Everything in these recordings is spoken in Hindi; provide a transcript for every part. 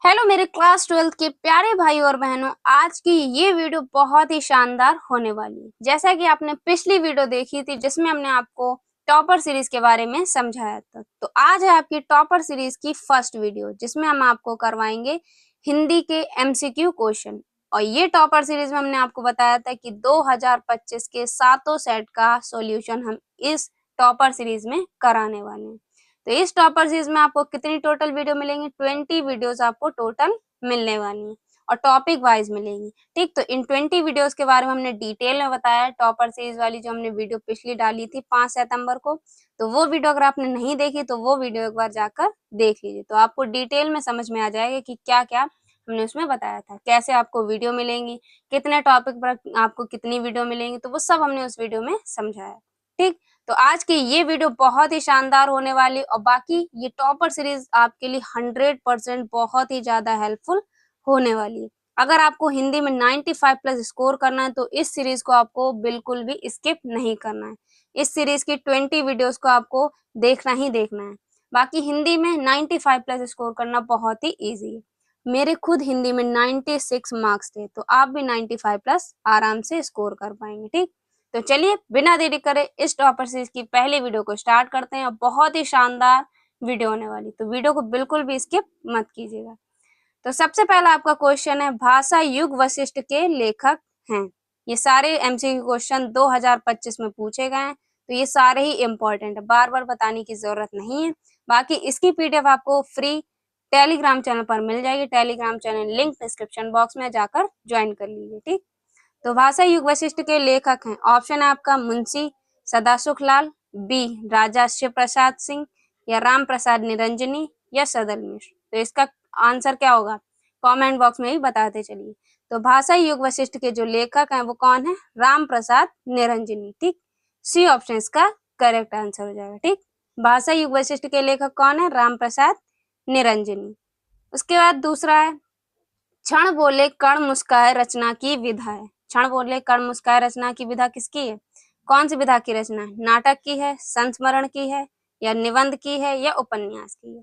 हेलो मेरे क्लास 12th के प्यारे भाई और बहनों, आज की ये वीडियो बहुत ही शानदार होने वाली है। जैसा कि आपने पिछली वीडियो देखी थी जिसमें हमने आपको टॉपर सीरीज के बारे में समझाया था, तो आज है आपकी टॉपर सीरीज की फर्स्ट वीडियो जिसमें हम आपको करवाएंगे हिंदी के एमसीक्यू क्वेश्चन। और ये टॉपर सीरीज में हमने आपको बताया था कि 2025 के सातों सेट का सॉल्यूशन हम इस टॉपर सीरीज में कराने वाले हैं। तो इस टॉपर सीरीज में आपको कितनी टोटल वीडियो मिलेंगी? 20 वीडियोस आपको टोटल मिलने वाली हैं और टॉपिक वाइज मिलेंगी। ठीक, तो इन 20 वीडियोस के बारे में हमने डिटेल में बताया है। टॉपर सीरीज वाली जो हमने वीडियो पिछली डाली थी 5 सितंबर को, तो वो वीडियो अगर आपने नहीं देखी तो वो वीडियो एक बार जाकर देख लीजिए, तो आपको डिटेल में समझ में आ जाएगा कि क्या क्या हमने उसमें बताया था, कैसे आपको वीडियो मिलेंगी, कितने टॉपिक पर आपको कितनी वीडियो मिलेंगी, तो वो सब हमने उस वीडियो में समझाया। ठीक, तो आज की ये वीडियो बहुत ही शानदार होने वाली और बाकी ये टॉपर सीरीज आपके लिए 100% बहुत ही ज्यादा हेल्पफुल होने वाली है। अगर आपको हिंदी में 95 प्लस स्कोर करना है तो इस सीरीज को आपको बिल्कुल भी स्किप नहीं करना है। इस सीरीज की 20 वीडियोस को आपको देखना ही देखना है। बाकी हिंदी में 95 प्लस स्कोर करना बहुत ही ईजी है। मेरे खुद हिंदी में 96 मार्क्स थे, तो आप भी 95 प्लस आराम से स्कोर कर पाएंगे। ठीक, तो चलिए बिना देरी करे इस टॉपर सीरीज की पहली वीडियो को स्टार्ट करते हैं और बहुत ही शानदार वीडियो होने वाली, तो वीडियो को बिल्कुल भी स्किप मत कीजिएगा। तो सबसे पहला आपका क्वेश्चन है, भाषा युग वशिष्ठ के लेखक हैं। ये सारे एमसीक्यू क्वेश्चन 2025 में पूछे गए हैं, तो ये सारे ही इंपॉर्टेंट है, बार बार बताने की जरूरत नहीं है। बाकी इसकी पीडीएफ आपको फ्री टेलीग्राम चैनल पर मिल जाएगी। Telegram channel link description box में जाकर ज्वाइन कर लीजिए। ठीक, तो भाषा युग वशिष्ठ के लेखक हैं, ऑप्शन है आपका मुंशी सदासुखलाल, बी राजा शिव प्रसाद सिंह, या राम प्रसाद निरंजनी, या सदल मिश्र। तो इसका आंसर क्या होगा कमेंट बॉक्स में भी बताते चलिए। तो भाषा युग वशिष्ठ के जो लेखक हैं वो कौन है? राम प्रसाद निरंजनी। ठीक, सी ऑप्शन इसका करेक्ट आंसर हो जाएगा। ठीक, भाषा युग वशिष्ठ के लेखक कौन है? राम प्रसाद निरंजनी। उसके बाद दूसरा है, क्षण बोले कण मुस्काए रचना की विधा है। क्षण बोले कण मुस्काए रचना की विधा किसकी है? कौन सी विधा की रचना है? नाटक की है, संस्मरण की है, या निबंध की है, या उपन्यास की है?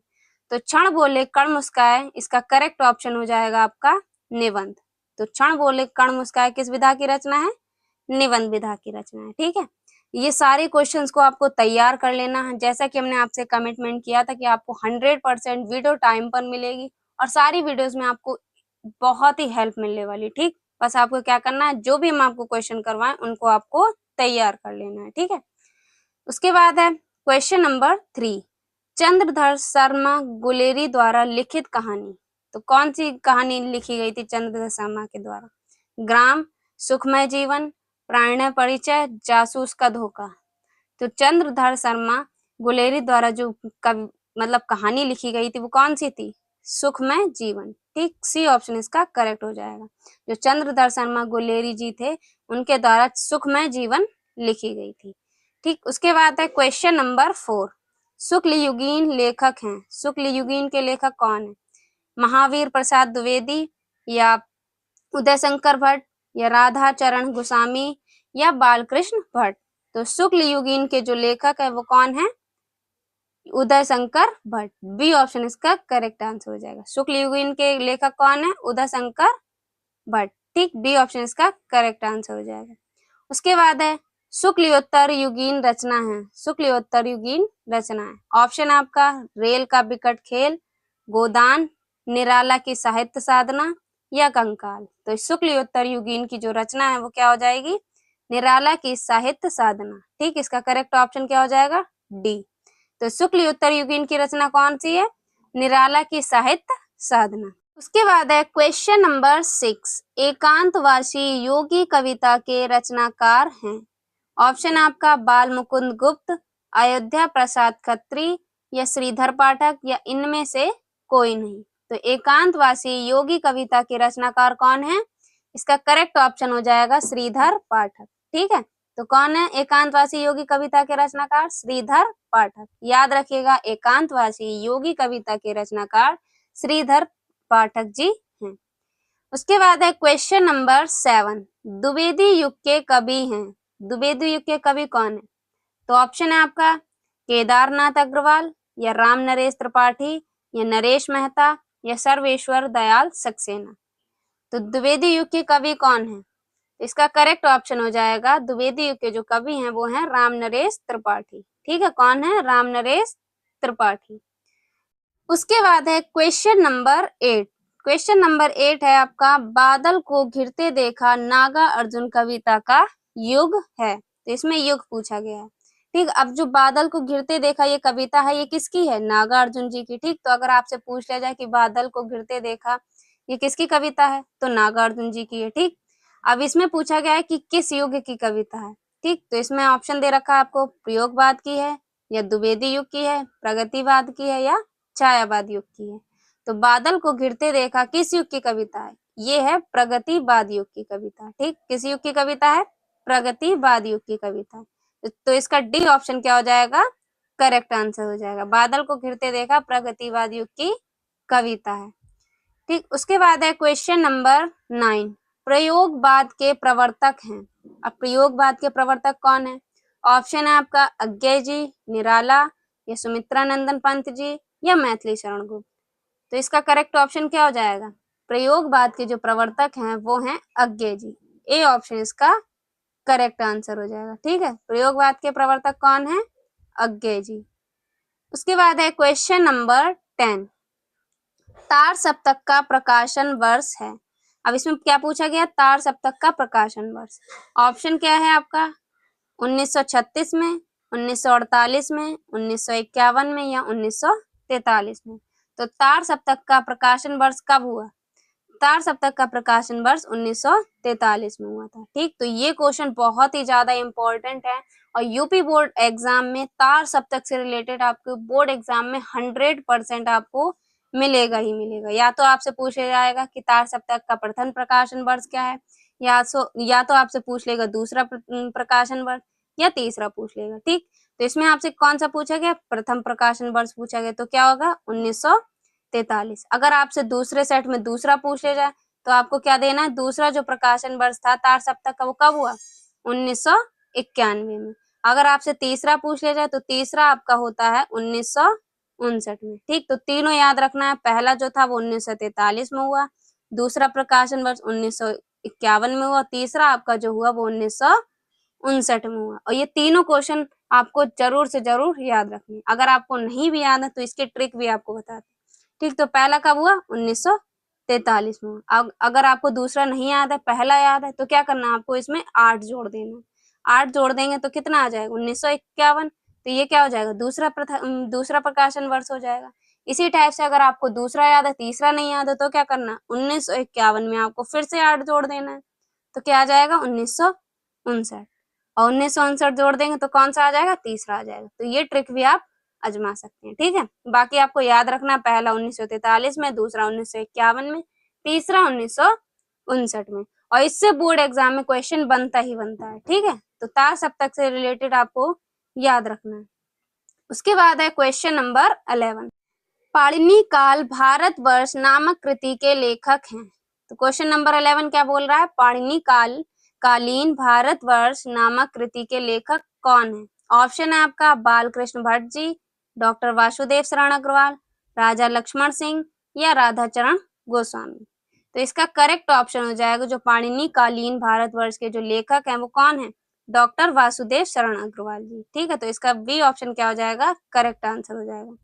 तो क्षण बोले कण मुस्काए इसका करेक्ट ऑप्शन हो जाएगा आपका निबंध। तो क्षण बोले कण मुस्काए किस विधा की रचना है? निबंध विधा की रचना है। ठीक है, ये सारे क्वेश्चंस को आपको तैयार कर लेना है, जैसा कि हमने आपसे कमिटमेंट किया था कि आपको 100% वीडियो टाइम पर मिलेगी और सारी वीडियोस में आपको बहुत ही हेल्प मिलने वाली। ठीक, बस आपको क्या करना है, जो भी हम आपको क्वेश्चन करवाएं उनको आपको तैयार कर लेना है। ठीक है, उसके बाद है क्वेश्चन नंबर 3, चंद्रधर शर्मा गुलेरी द्वारा लिखित कहानी। तो कौन सी कहानी लिखी गई थी चंद्रधर शर्मा के द्वारा? ग्राम, सुखमय जीवन, प्राणय परिचय, जासूस का धोखा। तो चंद्रधर शर्मा गुलेरी द्वारा जो मतलब कहानी लिखी गई थी वो कौन सी थी? सुखमय जीवन। ठीक, सी ऑप्शन इसका करेक्ट हो जाएगा। जो चंद्रधर शर्मा गुलेरी जी थे उनके द्वारा सुखमय जीवन लिखी गई थी। ठीक, उसके बाद है क्वेश्चन नंबर 4, शुक्ल युगीन लेखक हैं। शुक्ल युगीन के लेखक कौन है? महावीर प्रसाद द्विवेदी, या उदय शंकर भट्ट, या राधा चरण गोस्वामी, या बालकृष्ण भट्ट। तो शुक्ल युगीन के जो लेखक है वो कौन है? उदय शंकर भट्ट। बी ऑप्शन इसका करेक्ट आंसर हो जाएगा। शुक्ल युगीन के लेखक कौन है? उदय शंकर भट्ट। ठीक, बी ऑप्शन इसका करेक्ट आंसर हो जाएगा। उसके बाद है शुक्लयोत्तर युगीन रचना है। शुक्लयोत्तर युगीन रचना है, ऑप्शन आपका रेल का विकट खेल, गोदान, निराला की साहित्य साधना, या कंकाल। तो शुक्लयोत्तर युगीन की जो रचना है वो क्या हो जाएगी? निराला की साहित्य साधना। ठीक, इसका करेक्ट ऑप्शन क्या हो जाएगा? डी। तो शुक्लयोत्तर युगीन की रचना कौन सी है? निराला की साहित्य साधना। उसके बाद है क्वेश्चन नंबर 6, एकांतवासी योगी कविता के रचनाकार हैं। ऑप्शन आपका बाल मुकुंद गुप्त, अयोध्या प्रसाद खत्री, या श्रीधर पाठक, या इनमें से कोई नहीं। तो एकांतवासी योगी कविता के रचनाकार कौन है? इसका करेक्ट ऑप्शन हो जाएगा श्रीधर पाठक। ठीक है, तो कौन है एकांतवासी योगी कविता के रचनाकार? श्रीधर पाठक। याद रखिएगा, एकांतवासी योगी कविता के रचनाकार श्रीधर पाठक जी हैं। उसके बाद है क्वेश्चन नंबर 7, द्विवेदी युग के कवि हैं। द्विवेदी युग के कवि कौन है? तो ऑप्शन है आपका केदारनाथ अग्रवाल, या राम नरेश त्रिपाठी, या नरेश मेहता, या सर्वेश्वर दयाल सक्सेना। तो द्विवेदी युग के कवि कौन है? इसका करेक्ट ऑप्शन हो जाएगा, द्विवेदी युग के जो कवि हैं वो हैं रामनरेश त्रिपाठी। ठीक है, कौन है? रामनरेश त्रिपाठी। उसके बाद है क्वेश्चन नंबर 8। क्वेश्चन नंबर 8 है आपका, बादल को घिरते देखा नागा अर्जुन कविता का युग है। तो इसमें युग पूछा गया है। ठीक, अब जो बादल को घिरते देखा ये कविता है, ये किसकी है? नागा अर्जुन जी की। ठीक, तो अगर आपसे पूछ लिया जाए कि बादल को घिरते देखा ये किसकी कविता है, तो नागा अर्जुन जी की है। ठीक, अब इसमें पूछा गया है कि किस युग की कविता है। ठीक, तो इसमें ऑप्शन दे रखा है आपको, प्रयोगवाद की है या द्विवेदी युग की है, प्रगतिवाद की है या छायावाद युग की है। तो बादल को घिरते देखा किस युग की कविता है? ये है प्रगतिवाद युग की कविता। ठीक, किस युग की कविता है? प्रगतिवाद युग की कविता। तो इसका डी ऑप्शन क्या हो जाएगा? करेक्ट आंसर हो जाएगा। बादल को घिरते देखा प्रगतिवाद युग की कविता है। ठीक, उसके बाद है क्वेश्चन नंबर 9। प्रयोगवाद के प्रवर्तक हैं। अब प्रयोगवाद के प्रवर्तक कौन है? ऑप्शन है आपका अज्ञे जी, निराला या सुमित्रा नंदन पंत जी या मैथिली शरण गुप्त। तो इसका करेक्ट ऑप्शन क्या हो जाएगा? प्रयोगवाद के जो प्रवर्तक हैं वो हैं अज्ञे जी। ए ऑप्शन इसका करेक्ट आंसर हो जाएगा। ठीक है, प्रयोगवाद के प्रवर्तक कौन है? अज्ञे जी। उसके बाद है क्वेश्चन नंबर 10। तार सप्तक का प्रकाशन वर्ष है। अब इसमें क्या पूछा गया? तार सप्तक का प्रकाशन वर्ष। ऑप्शन क्या है आपका? 1936 में, 1948 में, 1951 में या 1943 में। तो तार सप्तक का प्रकाशन वर्ष कब हुआ? तार सप्तक का प्रकाशन वर्ष 1943 में हुआ था। ठीक, तो ये क्वेश्चन बहुत ही ज्यादा इंपॉर्टेंट है और यूपी बोर्ड एग्जाम में तार सप्तक से रिलेटेड आपको बोर्ड एग्जाम में 100% आपको मिलेगा ही मिलेगा। या तो आपसे पूछा जाएगा कि तार सप्तक का प्रथम प्रकाशन वर्ष क्या है, या तो आपसे पूछ लेगा दूसरा प्रकाशन वर्ष या तीसरा पूछ लेगा। ठीक, तो इसमें आपसे कौन सा पूछा गया? प्रथम प्रकाशन वर्ष पूछा गया, तो क्या होगा? 1943। अगर आपसे दूसरे सेट में दूसरा पूछ ले जाए तो आपको क्या देना है? दूसरा जो प्रकाशन वर्ष था तार सप्तक का वो कब हुआ? 1991 में। अगर आपसे तीसरा पूछ ले जाए तो तीसरा आपका होता है 1959 में। ठीक, तो तीनों याद रखना है। पहला जो था वो 1943 में हुआ, दूसरा प्रकाशन वर्ष 1951 में हुआ, तीसरा आपका जो हुआ वो 1959 में हुआ। और ये तीनों क्वेश्चन आपको जरूर से जरूर याद रखने। अगर आपको नहीं भी याद है तो इसके ट्रिक भी आपको बताते। ठीक, तो पहला कब हुआ? 1943 में हुआ। अगर आपको दूसरा नहीं याद है, पहला याद है, तो क्या करना है आपको? इसमें 8 जोड़ देना। 8 जोड़ देंगे तो कितना आ जाएगा? 1951। तो ये क्या हो जाएगा? दूसरा प्रकाशन वर्ष हो जाएगा। इसी टाइप से अगर आपको दूसरा याद है, तीसरा नहीं याद है, तो क्या करना? 1951 में आपको फिर से 8 जोड़ देना है। तो क्या आ जाएगा? 1959। और 1959 जोड़ देंगे तो कौन सा आ जाएगा? तीसरा आ जाएगा। तो ये ट्रिक भी आप आजमा सकते हैं। ठीक है, बाकी आपको याद रखना, पहला 1943 में, दूसरा 1951 में, तीसरा 1959 में। और इससे बोर्ड एग्जाम में क्वेश्चन बनता ही बनता है। ठीक है, तो तार सप्तक से रिलेटेड आपको याद रखना है। उसके बाद है क्वेश्चन नंबर 11। पाणिनि काल भारतवर्ष नामक कृति के लेखक हैं। तो क्वेश्चन नंबर 11 क्या बोल रहा है? पाणिनि कालीन भारतवर्ष नामक कृति के लेखक कौन है? ऑप्शन है आपका बालकृष्ण भट्ट जी, डॉक्टर वासुदेव शरण अग्रवाल, राजा लक्ष्मण सिंह या राधाचरण गोस्वामी। तो इसका करेक्ट ऑप्शन हो जाएगा, जो पाणिनि कालीन भारतवर्ष के जो लेखक हैं वो कौन है? डॉक्टर वासुदेव शरण अग्रवाल जी। ठीक है, तो इसका बी ऑप्शन क्या हो जाएगा? करेक्ट आंसर हो जाएगा।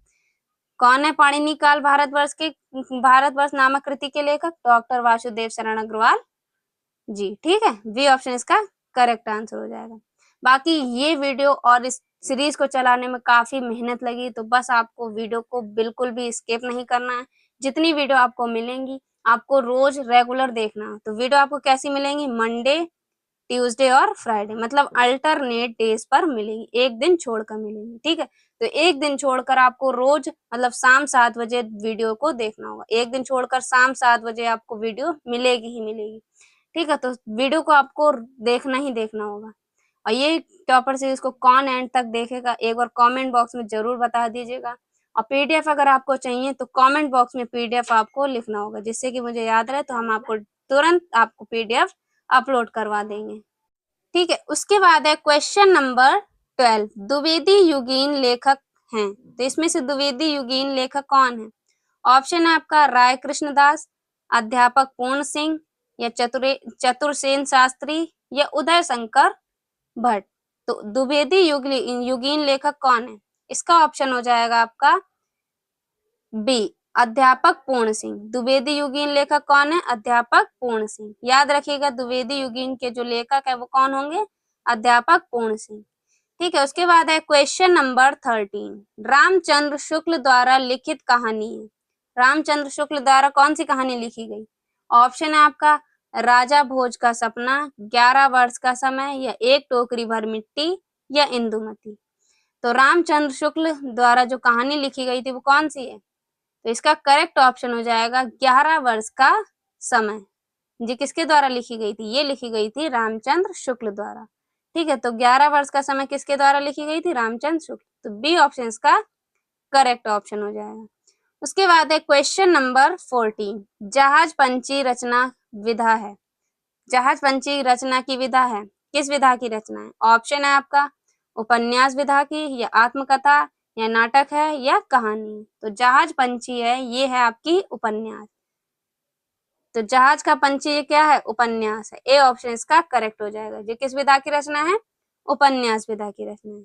कौन है पाणिनि काल भारतवर्ष नामक कृति के लेखक? डॉक्टर वासुदेव शरण अग्रवाल जी। ठीक है, बी ऑप्शन इसका करेक्ट आंसर हो जाएगा। बाकी ये वीडियो और इस सीरीज को चलाने में काफी मेहनत लगी, तो बस आपको वीडियो को बिल्कुल भी स्किप नहीं करना है। जितनी वीडियो आपको मिलेंगी आपको रोज रेगुलर देखना है। तो वीडियो आपको कैसी मिलेंगी? मंडे, ट्यूसडे और फ्राइडे, मतलब अल्टरनेट डेज पर मिलेंगी, एक दिन छोड़कर मिलेंगी। ठीक है, तो एक दिन छोड़कर आपको रोज मतलब शाम 7 बजे वीडियो को देखना होगा। एक दिन छोड़कर शाम 7 बजे आपको वीडियो मिलेगी ही मिलेगी। ठीक है, तो वीडियो को आपको देखना ही देखना होगा। और ये टॉपर सीरीज को कौन एंड तक देखेगा एक बार कमेंट बॉक्स में जरूर बता दीजिएगा। और पीडीएफ अगर आपको चाहिए तो कमेंट बॉक्स में पीडीएफ आपको लिखना होगा, जिससे कि मुझे याद रहे, तो हम आपको तुरंत आपको पीडीएफ अपलोड करवा देंगे। ठीक है, उसके बाद है क्वेश्चन नंबर 12। द्विवेदी युगीन लेखक हैं। तो इसमें से द्विवेदी युगीन लेखक कौन है? ऑप्शन है आपका राय कृष्णदास, अध्यापक पूर्ण सिंह, या चतुरसेन शास्त्री, या उदय शंकर भट्ट। तो द्विवेदी युगीन लेखक कौन है? इसका ऑप्शन हो जाएगा आपका बी, अध्यापक पूर्ण सिंह। द्विवेदी युगीन लेखक कौन है? अध्यापक पूर्ण सिंह। याद रखिएगा, द्विवेदी युगीन के जो लेखक है वो कौन होंगे? अध्यापक पूर्ण सिंह। ठीक है, उसके बाद है क्वेश्चन नंबर 13। रामचंद्र शुक्ल द्वारा लिखित कहानी है। रामचंद्र शुक्ल द्वारा कौन सी कहानी लिखी गई? ऑप्शन है आपका राजा भोज का सपना, 11 वर्ष का समय, या एक टोकरी भर मिट्टी, या इंदुमती। तो रामचंद्र शुक्ल द्वारा जो कहानी लिखी गई थी वो कौन सी है? तो इसका करेक्ट ऑप्शन हो जाएगा 11 वर्ष का समय। ये किसके द्वारा लिखी गई थी? ये लिखी गई थी रामचंद्र शुक्ल द्वारा। ठीक है, तो 11 वर्ष का समय किसके द्वारा लिखी गई थी? रामचंद्र शुक्ल। तो बी ऑप्शन इसका करेक्ट ऑप्शन हो जाएगा। उसके बाद है क्वेश्चन नंबर 14। जहाज पंची रचना विधा है। जहाज पंची रचना की विधा है, किस विधा की रचना है? ऑप्शन है आपका उपन्यास विधा की, या आत्मकथा, या नाटक है, या कहानी। तो जहाज पंची है, ये है आपकी उपन्यास। तो जहाज का पंछी ये क्या है? उपन्यास है। ए ऑप्शन इसका करेक्ट हो जाएगा। ये किस विधा की रचना है? उपन्यास विधा की रचना है।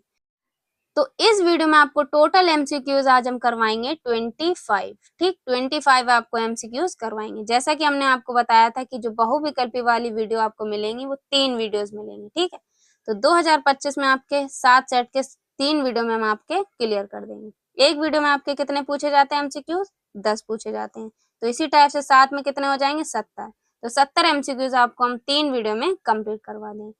तो इस वीडियो में आपको टोटल एमसीक्यूज आज हम करवाएंगे 25। ठीक, 25 आपको एमसीक्यूज करवाएंगे। जैसा कि हमने आपको बताया था कि जो बहुविकल्पी वाली वीडियो आपको मिलेंगी वो 3 वीडियोस मिलेंगी। ठीक है, तो 2025 में आपके 7 सेट के 3 वीडियो में हम आपके क्लियर कर देंगे। एक वीडियो में आपके कितने पूछे जाते हैं एमसीक्यूज? 10 पूछे जाते हैं। तो इसी टाइप से 7 में कितने हो जाएंगे? 70। तो 70 एमसीक्यूज आपको हम 3 वीडियो में कंप्लीट करवा देंगे।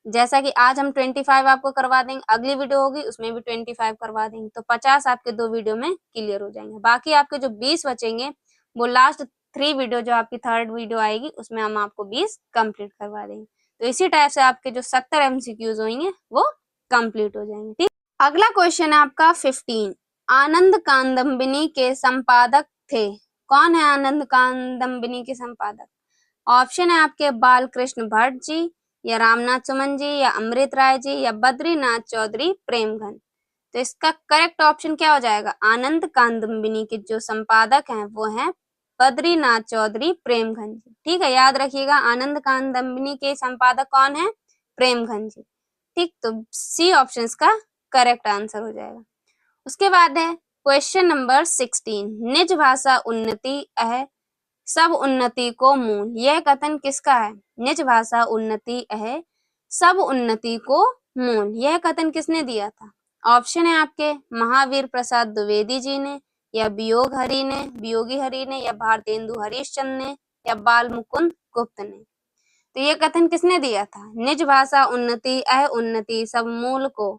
जैसा कि आज हम 25 आपको करवा देंगे, अगली वीडियो होगी उसमें भी 25 करवा देंगे, तो 50 आपके 2 वीडियो में क्लियर हो जाएंगे। बाकी आपके जो 20 बचेंगे वो लास्ट 3 वीडियो जो आपकी थर्ड वीडियो आएगी उसमें हम आपको 20 कंप्लीट करवा देंगे। तो इसी टाइप से आपके जो 70 एमसीक्यूज होंगे वो कंप्लीट हो जाएंगे। ठीक, अगला क्वेश्चन है आपका 15। आनंद कादंबिनी के संपादक थे। कौन है आनंद कादंबिनी के संपादक? ऑप्शन है आपके बालकृष्ण भट्ट जी, या रामनाथ सुमन जी, या अमृत राय जी, या बद्रीनाथ चौधरी प्रेमघन। तो इसका करेक्ट ऑप्शन क्या हो जाएगा? आनंद कादंबिनी के जो संपादक हैं वो हैं बद्रीनाथ चौधरी प्रेमघन जी। ठीक है, याद रखिएगा, आनंद कादंबिनी के संपादक कौन है? प्रेमघन जी। ठीक, तो सी ऑप्शन का करेक्ट आंसर हो जाएगा। उसके बाद है क्वेश्चन नंबर 16। निज भाषा उन्नति है, सब उन्नति को मूल। यह कथन किसका है? निज भाषा उन्नति है, सब उन्नति को मूल। यह कथन किसने दिया था? ऑप्शन है आपके महावीर प्रसाद द्विवेदी जी ने, या वियोगी हरि ने, या भारतेंदु हरीशचंद्र ने, या बाल मुकुंद गुप्त ने। तो ये कथन किसने दिया था? निज भाषा उन्नति अह उन्नति सब मूल को।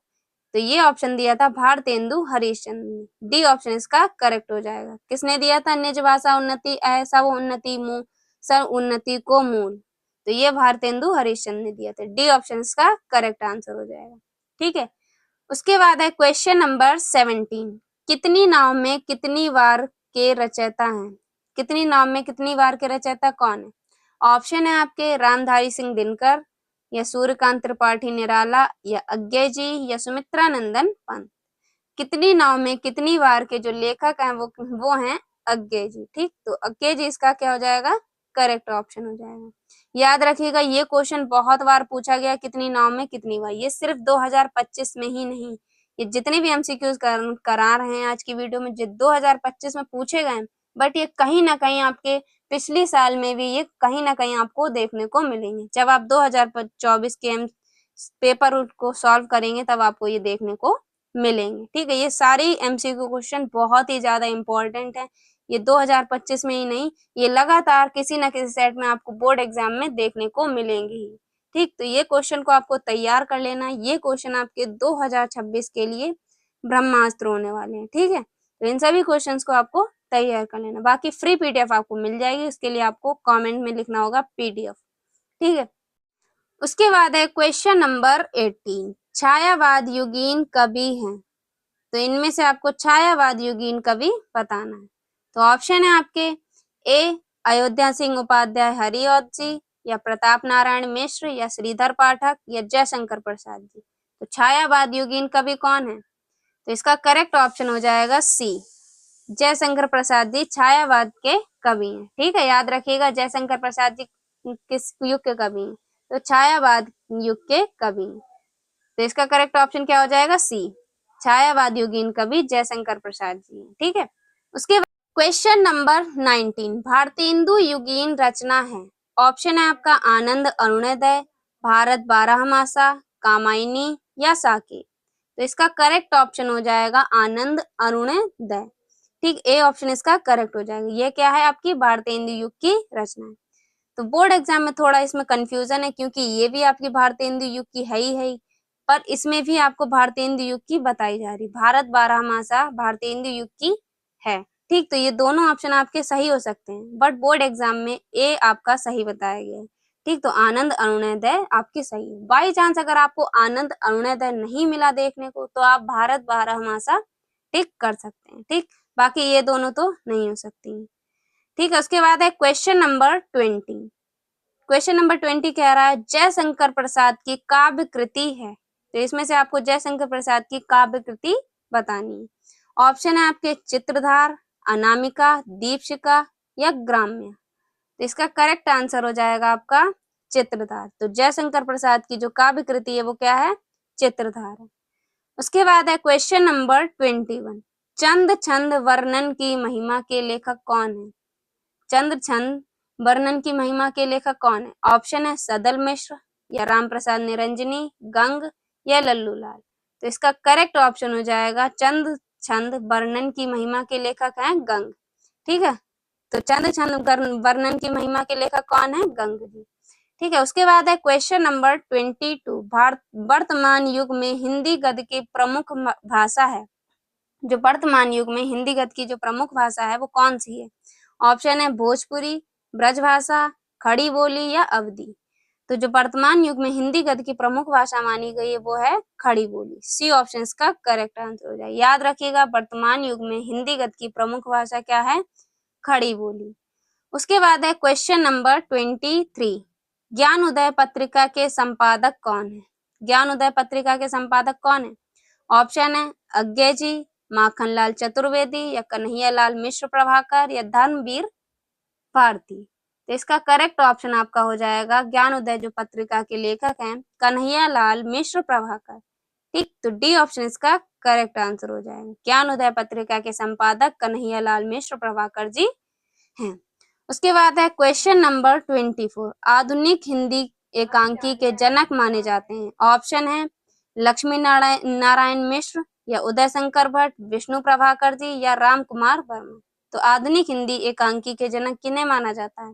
तो ये ऑप्शन दिया था भारतेंदु हरीशचंद्र ने। डी ऑप्शन इसका करेक्ट हो जाएगा। किसने दिया था? निज भाषा उन्नति अह सब उन्नति सब उन्नति को मूल। तो ये भारतेंदु हरीशचंद्र ने दिया था। डी ऑप्शन इसका करेक्ट आंसर हो जाएगा। ठीक है, उसके बाद है क्वेश्चन नंबर 17। कितनी नाव में कितनी वार के रचयिता हैं? कितनी नाव में कितनी वार के रचयिता कौन है? ऑप्शन है आपके रामधारी सिंह दिनकर, या सूर्यकांत त्रिपाठी निराला, या अज्ञे जी, या सुमित्रा नंदन पंत। कितनी नाव में कितनी वार के जो लेखक हैं वो हैं अज्ञे जी। ठीक, तो अज्ञे जी इसका क्या हो जाएगा? करेक्ट ऑप्शन हो जाएगा। याद रखिएगा, ये क्वेश्चन बहुत बार पूछा गया, कितनी नाव में कितनी वार। ये सिर्फ 2025 में ही नहीं, ये जितने भी एमसीक्यूज करा रहे हैं आज की वीडियो में, जो 2025 में पूछे गए, बट ये कहीं ना कहीं आपके पिछली साल में भी ये कहीं ना कहीं आपको देखने को मिलेंगे। जब आप 2024 के पेपर को सॉल्व करेंगे तब आपको ये देखने को मिलेंगे। ठीक है, ये सारी एमसीक्यू क्वेश्चन बहुत ही ज्यादा इंपॉर्टेंट है। ये 2025 में ही नहीं, ये लगातार किसी न किसी सेट में आपको बोर्ड एग्जाम में देखने को मिलेंगे ही। ठीक, तो ये क्वेश्चन को आपको तैयार कर लेना। ये क्वेश्चन आपके 2026 के लिए ब्रह्मास्त्र होने वाले हैं। ठीक है, तो इन सभी क्वेश्चंस को आपको तैयार कर लेना। बाकी फ्री पीडीएफ आपको मिल जाएगी, उसके लिए आपको कमेंट में लिखना होगा पीडीएफ। ठीक है, उसके बाद है क्वेश्चन नंबर 18। छायावाद युगीन कवि हैं, तो इनमें से आपको छायावाद युगीन कवि बताना है। तो ऑप्शन है आपके ए अयोध्या सिंह उपाध्याय हरिऔध जी, या प्रताप नारायण मिश्र, या श्रीधर पाठक, या जयशंकर प्रसाद जी। तो छायावाद युगीन कवि कौन है? तो इसका करेक्ट ऑप्शन हो जाएगा सी, जयशंकर प्रसाद जी छायावाद के कवि हैं। ठीक है, याद रखिएगा जयशंकर प्रसाद जी किस युग के कवि हैं, तो छायावाद युग के कवि हैं। तो इसका करेक्ट ऑप्शन क्या हो जाएगा? सी, छायावाद युगीन कवि जयशंकर प्रसाद जी हैं। ठीक है, उसके बाद क्वेश्चन नंबर 19, भारतेंदु युगीन रचना है। ऑप्शन है आपका आनंद अरुणोदय, भारत बारहमासा, कामायनी या साके। तो इसका करेक्ट ऑप्शन हो जाएगा आनंद अरुणोदय। ठीक, ए ऑप्शन इसका करेक्ट हो जाएगा। ये क्या है? आपकी भारतेंदु युग की रचना है। तो बोर्ड एग्जाम में थोड़ा इसमें कंफ्यूजन है, क्योंकि ये भी आपकी भारतेंदु युग की है ही, पर इसमें भी आपको भारतेंदु युग की बताई जा रही। भारत बारहमासा भारतेंदु युग की है। ठीक, तो ये दोनों ऑप्शन आपके सही हो सकते हैं, बट बोर्ड एग्जाम में ए आपका सही बताया गया है। ठीक, तो आनंद अरुणोदय आपकी सही है। बाई चांस अगर आपको आनंद अरुणोदय नहीं मिला देखने को, तो आप भारत बारहमासा टिक कर सकते हैं। ठीक, बाकी ये दोनों तो नहीं हो सकती। ठीक है, उसके बाद है क्वेश्चन नंबर 20। क्वेश्चन नंबर 20 कह रहा है जयशंकर प्रसाद की काव्य कृति है। तो इसमें से आपको जयशंकर प्रसाद की काव्य कृति बतानी है। ऑप्शन है आपके चित्रधार, अनामिका, दीपशिखा या ग्राम्य। तो इसका करेक्ट आंसर हो जाएगा आपका चित्रधार। तो जयशंकर प्रसाद की जो काव्य कृति है वो क्या है? चित्रधार है। उसके बाद है क्वेश्चन नंबर 21, चंद छंद वर्णन की महिमा के लेखक कौन है? चंद्र छंद वर्णन की महिमा के लेखक कौन है? ऑप्शन है सदल मिश्र या राम प्रसाद निरंजनी, गंग या लल्लू लाल। तो इसका करेक्ट ऑप्शन हो जाएगा चंद छंद वर्णन की महिमा के लेखक हैं गंग। ठीक है, तो चंद्र छंद वर्णन की महिमा के लेखक कौन है? गंग जी। ठीक है, उसके बाद है क्वेश्चन नंबर 22, वर्तमान युग में हिंदी गद्य की प्रमुख भाषा है। जो वर्तमान युग में हिंदी गद्य की जो प्रमुख भाषा है वो कौन सी है? ऑप्शन है भोजपुरी, ब्रजभाषा, खड़ी बोली या अवधी। तो जो वर्तमान युग में हिंदी गद्य की प्रमुख भाषा मानी गई है वो है खड़ी बोली। सी ऑप्शन इसका करेक्ट आंसर हो जाए। याद रखिएगा वर्तमान युग में हिंदी गद्य की प्रमुख भाषा क्या है? खड़ी बोली। उसके बाद है क्वेश्चन नंबर 23, ज्ञान उदय पत्रिका के संपादक कौन है? ज्ञान उदय पत्रिका के संपादक कौन है? ऑप्शन है अज्ञे जी, माखनलाल चतुर्वेदी या कन्हैयालाल मिश्र प्रभाकर या धर्मवीर भारती। तो इसका करेक्ट ऑप्शन आपका हो जाएगा ज्ञान उदय जो पत्रिका के लेखक हैं कन्हैयालाल मिश्र प्रभाकर। ठीक, तो डी ऑप्शन इसका करेक्ट आंसर हो जाएगा। ज्ञान उदय पत्रिका के संपादक कन्हैयालाल मिश्र प्रभाकर जी हैं। उसके बाद है क्वेश्चन नंबर 24, आधुनिक हिंदी एकांकी के जनक माने जाते हैं। ऑप्शन है लक्ष्मी नारायण मिश्र या उदय शंकर भट्ट, विष्णु प्रभाकर जी या राम कुमार वर्मा। तो आधुनिक हिंदी एकांकी के जनक किन्हें माना जाता है?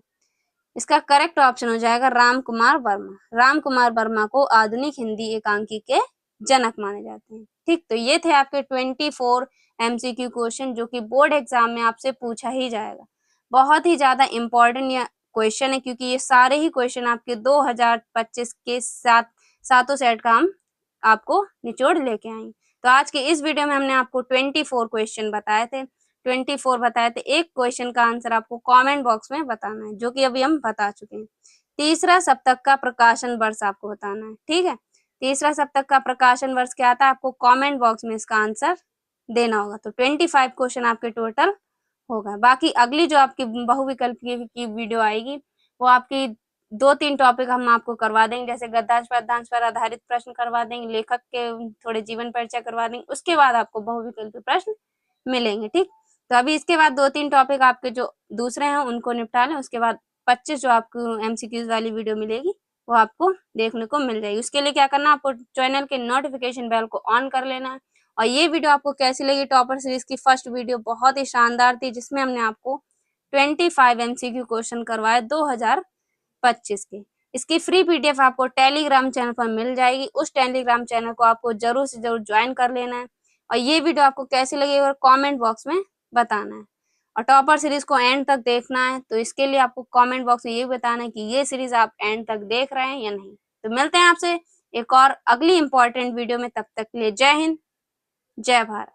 इसका करेक्ट ऑप्शन हो जाएगा राम कुमार वर्मा। राम कुमार वर्मा को आधुनिक हिंदी एकांकी के जनक माने जाते हैं। ठीक, तो ये थे आपके 24 MCQ क्वेश्चन जो कि बोर्ड एग्जाम में आपसे पूछा ही जाएगा। बहुत ही ज्यादा इंपॉर्टेंट क्वेश्चन है, क्योंकि ये सारे ही क्वेश्चन आपके 2025 के सातों सेट का हम आपको निचोड़ लेके आएंगे। तो आज के इस वीडियो में हमने आपको 24 क्वेश्चन बताए थे। 24 बताए थे। एक क्वेश्चन का आंसर आपको कमेंट बॉक्स में बताना है, जो कि अभी हम बता चुके हैं। तीसरा सप्तक का प्रकाशन वर्ष आपको बताना है। ठीक है, तीसरा सप्तक का प्रकाशन वर्ष क्या आता है आपको कमेंट बॉक्स में इसका आंसर देना होगा। तो 25 क्वेश्चन आपके टोटल होगा। बाकी अगली जो आपकी बहुविकल्प की वीडियो आएगी वो आपकी 2-3 टॉपिक हम आपको करवा देंगे, जैसे गद्यांश पद्यांश पर आधारित प्रश्न करवा देंगे, लेखक के थोड़े जीवन परिचय करवा देंगे। उसके बाद आपको बहुविकल्पी प्रश्न मिलेंगे। ठीक, तो अभी इसके बाद 2-3 टॉपिक आपके जो दूसरे हैं उनको निपटा लें। उसके बाद 25 जो आपको MCQs वाली वीडियो मिलेगी वो आपको देखने को मिल जाएगी। उसके लिए क्या करना है, आपको चैनल के नोटिफिकेशन बेल को ऑन कर लेना है। और ये वीडियो आपको कैसी लगी? टॉपर सीरीज की फर्स्ट वीडियो बहुत ही शानदार थी, जिसमें हमने आपको 25 MCQ क्वेश्चन करवाए 2025 के। इसकी फ्री PDF आपको टेलीग्राम चैनल पर मिल जाएगी। उस टेलीग्राम चैनल को आपको जरूर से जरूर ज्वाइन कर लेना है। और ये वीडियो आपको कैसी लगी और कमेंट बॉक्स में बताना है। और टॉपर सीरीज को एंड तक देखना है, तो इसके लिए आपको कमेंट बॉक्स में ये बताना है कि ये सीरीज आप एंड तक देख रहे हैं या नहीं। तो मिलते हैं आपसे एक और अगली इंपॉर्टेंट वीडियो में। तब तक के लिए जय हिंद, जय भारत।